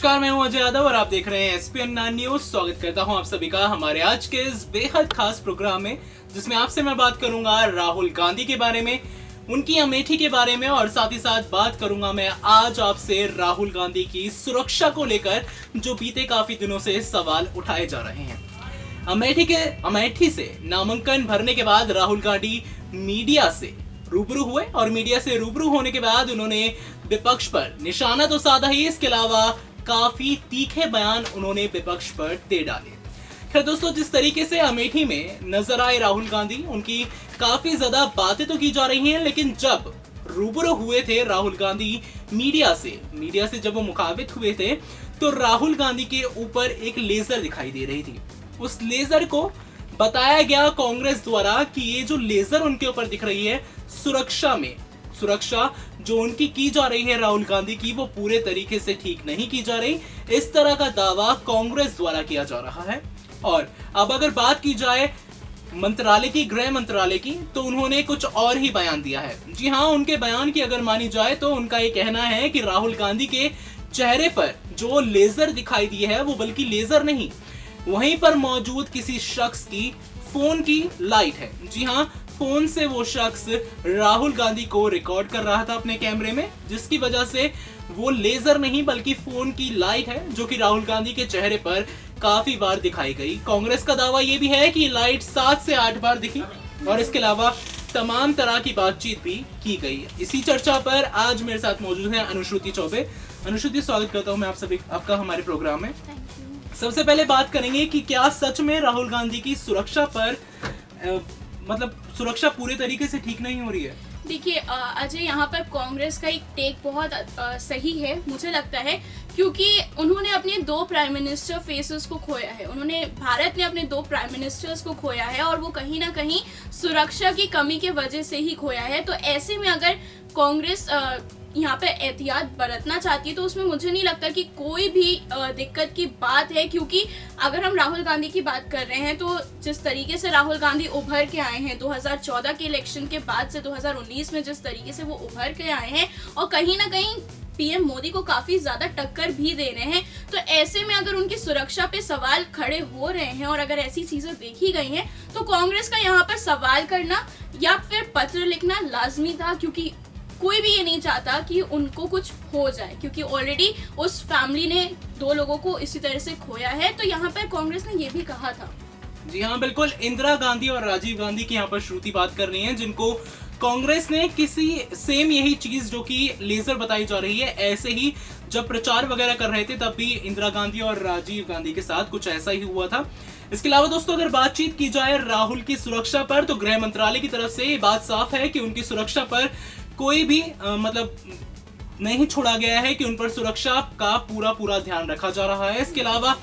नमस्कार, मैं हूं अजय यादव और आप देख रहे हैं SPN 9 न्यूज। स्वागत करता हूं आप सभी का हमारे आज के इस बेहद खास प्रोग्राम में, जिसमें आपसे मैं बात करूंगा राहुल गांधी के बारे में, उनकी अमेठी के बारे में और साथ ही साथ बात करूंगा मैं आज आपसे राहुल गांधी की सुरक्षा को लेकर जो बीते काफी दिनों से सवाल उठाए जा रहे हैं। अमेठी से नामांकन भरने के बाद राहुल गांधी मीडिया से रूबरू हुए और मीडिया से रूबरू होने के बाद उन्होंने विपक्ष पर निशाना तो साधा ही, इसके अलावा काफी तीखे बयान उन्होंने विपक्ष पर दे डाले। खैर दोस्तों, जिस तरीके से अमेठी में नजर आए राहुल गांधी, उनकी काफी ज्यादा बातें तो की जा रही हैं, लेकिन जब रूबरू हुए थे राहुल गांधी मीडिया से जब वो मुखातिब हुए थे तो राहुल गांधी के ऊपर एक लेजर दिखाई दे रही थी। उस लेजर को बताया गया कांग्रेस द्वारा कि ये जो लेजर उनके ऊपर दिख रही है, सुरक्षा जो उनकी की जा रही है राहुल गांधी की, वो पूरे तरीके से ठीक नहीं की जा रही। इस तरह का दावा कांग्रेस द्वारा किया जा रहा है। और अब अगर बात की जाए मंत्रालय की, गृह मंत्रालय की, तो उन्होंने कुछ और ही बयान दिया है। जी हाँ, उनके बयान की अगर मानी जाए तो उनका ये कहना है कि राहुल गांधी के चेहरे पर जो लेजर दिखाई दी है वो बल्कि लेजर नहीं, वहीं पर मौजूद किसी शख्स की फोन की लाइट है। जी हाँ, फोन से वो शख्स राहुल गांधी को रिकॉर्ड कर रहा था अपने कैमरे में, जिसकी वजह से वो लेजर नहीं बल्कि फोन की लाइट है जो कि राहुल गांधी के चेहरे पर काफी बार दिखाई गई। कांग्रेस का दावा ये भी है कि लाइट 7 से 8 बार दिखी और इसके अलावा तमाम तरह की बातचीत भी की गई। इसी चर्चा पर आज मेरे साथ मौजूद है अनुश्रुति चौबे। अनुश्रुति, स्वागत करता हूँ मैं आपका हमारे प्रोग्राम में। सबसे पहले बात करेंगे कि क्या सच में राहुल गांधी की सुरक्षा पर सुरक्षा पूरे तरीके से ठीक नहीं हो रही है? देखिए अजय, यहाँ पर कांग्रेस का एक टेक बहुत सही है मुझे लगता है, क्योंकि उन्होंने अपने 2 प्राइम मिनिस्टर फेसेस को खोया है। भारत ने अपने 2 प्राइम मिनिस्टर्स को खोया है और वो कहीं ना कहीं सुरक्षा की कमी के वजह से ही खोया है। तो ऐसे में अगर कांग्रेस यहाँ पे एहतियात बरतना चाहती है तो उसमें मुझे नहीं लगता कि कोई भी दिक्कत की बात है, क्योंकि अगर हम राहुल गांधी की बात कर रहे हैं तो जिस तरीके से राहुल गांधी उभर के आए हैं 2014 के इलेक्शन के बाद से 2019 में जिस तरीके से वो उभर के आए हैं और कहीं ना कहीं पीएम मोदी को काफी ज्यादा टक्कर भी दे रहे हैं, तो ऐसे में अगर उनकी सुरक्षा पे सवाल खड़े हो रहे हैं और अगर ऐसी चीजें देखी गई हैं तो कांग्रेस का यहाँ पर सवाल करना या फिर पत्र लिखना लाजमी था, क्योंकि कोई भी ये नहीं चाहता कि उनको कुछ हो जाए, क्योंकि ऑलरेडी उस फैमिली ने 2 लोगों को इसी तरह से खोया है। तो यहाँ पर कांग्रेस ने ये भी कहा था। जी हाँ, बिल्कुल। इंदिरा गांधी और राजीव गांधी की यहाँ पर श्रुति बात कर रही हैं, जिनको कांग्रेस ने किसी सेम यही चीज जो कि लेजर बताई जा रही है, ऐसे ही जब प्रचार वगैरह कर रहे थे तब भी इंदिरा गांधी और राजीव गांधी के साथ कुछ ऐसा ही हुआ था। इसके अलावा दोस्तों, अगर बातचीत की जाए राहुल की सुरक्षा पर, तो गृह मंत्रालय की तरफ से ये बात साफ है कि उनकी सुरक्षा पर कोई भी नहीं छोड़ा गया है, कि उन पर सुरक्षा का पूरा ध्यान रखा जा रहा है। इसके अलावा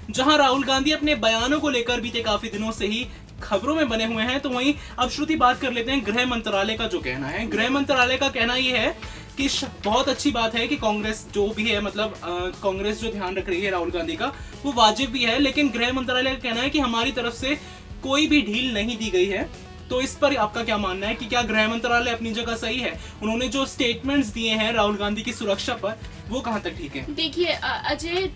जहां राहुल गांधी अपने बयानों को लेकर बीते काफी दिनों से ही खबरों में बने हुए हैं, तो वहीं अब श्रुति बात कर लेते हैं गृह मंत्रालय का जो कहना है। गृह मंत्रालय का कहना यह है कि बहुत अच्छी बात है कि कांग्रेस जो भी है, कांग्रेस जो ध्यान रख रही है राहुल गांधी का, वो वाजिब भी है, लेकिन गृह मंत्रालय का कहना है कि हमारी तरफ से कोई भी ढील नहीं दी गई है। तो इस पर आपका क्या मानना है कि क्या गृह मंत्रालय अपनी जगह सही है? उन्होंने जो स्टेटमेंट्स दिए हैं राहुल गांधी की सुरक्षा पर, वो कहां तक ठीक है? देखिए अजय,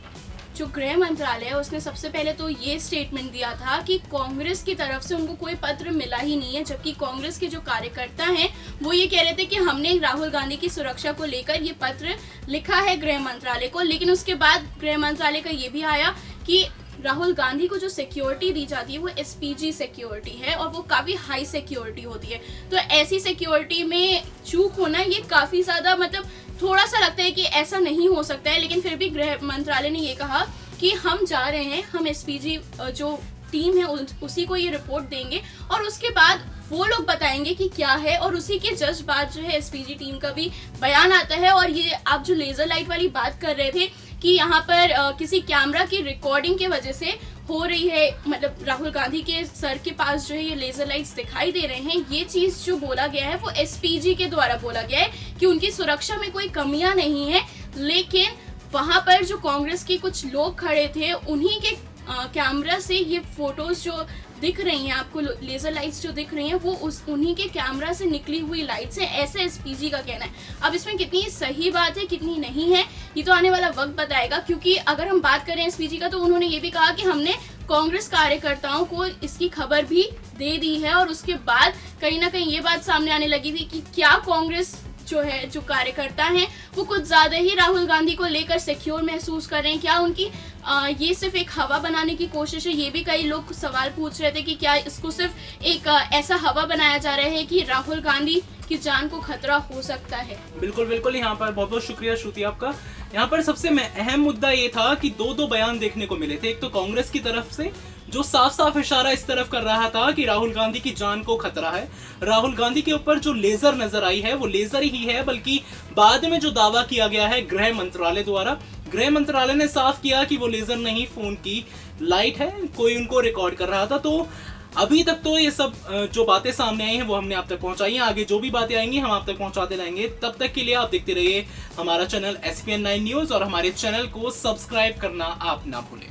जो गृह मंत्रालय है उसने सबसे पहले तो ये स्टेटमेंट दिया था कि कांग्रेस की तरफ से उनको कोई पत्र मिला ही नहीं है, जबकि कांग्रेस के जो कार्यकर्ता हैं वो ये कह रहे थे कि हमने राहुल गांधी की सुरक्षा को लेकर ये पत्र लिखा है गृह मंत्रालय को। लेकिन उसके बाद गृह मंत्रालय का ये भी आया कि राहुल गांधी को जो सिक्योरिटी दी जाती है वो SPG सिक्योरिटी है और वो काफी हाई सिक्योरिटी होती है। तो ऐसी सिक्योरिटी में चूक होना ये काफी ज्यादा थोड़ा सा लगता है कि ऐसा नहीं हो सकता है। लेकिन फिर भी गृह मंत्रालय ने ये कहा कि हम जा रहे हैं, हम SPG जो टीम है उसी को ये रिपोर्ट देंगे और उसके बाद वो लोग बताएंगे कि क्या है, और उसी के जस्ट बाद जो है SPG टीम का भी बयान आता है। और ये आप जो लेजर लाइट वाली बात कर रहे थे कि यहाँ पर किसी कैमरा की रिकॉर्डिंग के वजह से हो रही है, राहुल गांधी के सर के पास जो है ये लेजर लाइट्स दिखाई दे रहे हैं, ये चीज जो बोला गया है वो SPG के द्वारा बोला गया है कि उनकी सुरक्षा में कोई कमियां नहीं है। लेकिन वहां पर जो कांग्रेस के कुछ लोग खड़े थे, उन्हीं के कैमरा से ये फोटोज जो दिख रही हैं आपको, लेजर लाइट्स जो दिख रही हैं, वो उन्हीं के कैमरा से निकली हुई लाइट्स है, ऐसे SPG का कहना है। अब इसमें कितनी सही बात है कितनी नहीं है ये तो आने वाला वक्त बताएगा। क्योंकि अगर हम बात करें एसपीजी का, तो उन्होंने ये भी कहा कि हमने कांग्रेस कार्यकर्ताओं को इसकी खबर भी दे दी है, और उसके बाद कहीं ना कहीं ये बात सामने आने लगी थी कि क्या कांग्रेस जो कार्यकर्ता हैं वो कुछ ज्यादा ही राहुल गांधी को लेकर सिक्योर महसूस कर रहे हैं, क्या उनकी ये सिर्फ एक हवा बनाने की कोशिश है। ये भी कई लोग सवाल पूछ रहे थे कि क्या इसको सिर्फ एक ऐसा हवा बनाया जा रहा है कि राहुल गांधी की जान को खतरा हो सकता है। बिल्कुल बिल्कुल, यहाँ पर बहुत बहुत शुक्रिया श्रुति आपका। यहाँ पर सबसे अहम मुद्दा ये था कि दो बयान देखने को मिले थे। एक तो कांग्रेस की तरफ से जो साफ साफ इशारा इस तरफ कर रहा था कि राहुल गांधी की जान को खतरा है। राहुल गांधी के ऊपर जो लेजर नजर आई है वो लेजर ही है, बल्कि बाद में जो दावा किया गया है गृह मंत्रालय द्वारा, गृह मंत्रालय ने साफ किया कि वो लेजर नहीं, फोन की लाइट है, कोई उनको रिकॉर्ड कर रहा था। तो अभी तक तो ये सब जो बातें सामने आई हैं वो हमने आप तक पहुंचाई हैं। आगे जो भी बातें आएंगी हम आप तक पहुंचाते रहेंगे। तब तक के लिए आप देखते रहिए हमारा चैनल SPN9 न्यूज, और हमारे चैनल को सब्सक्राइब करना आप ना भूलें।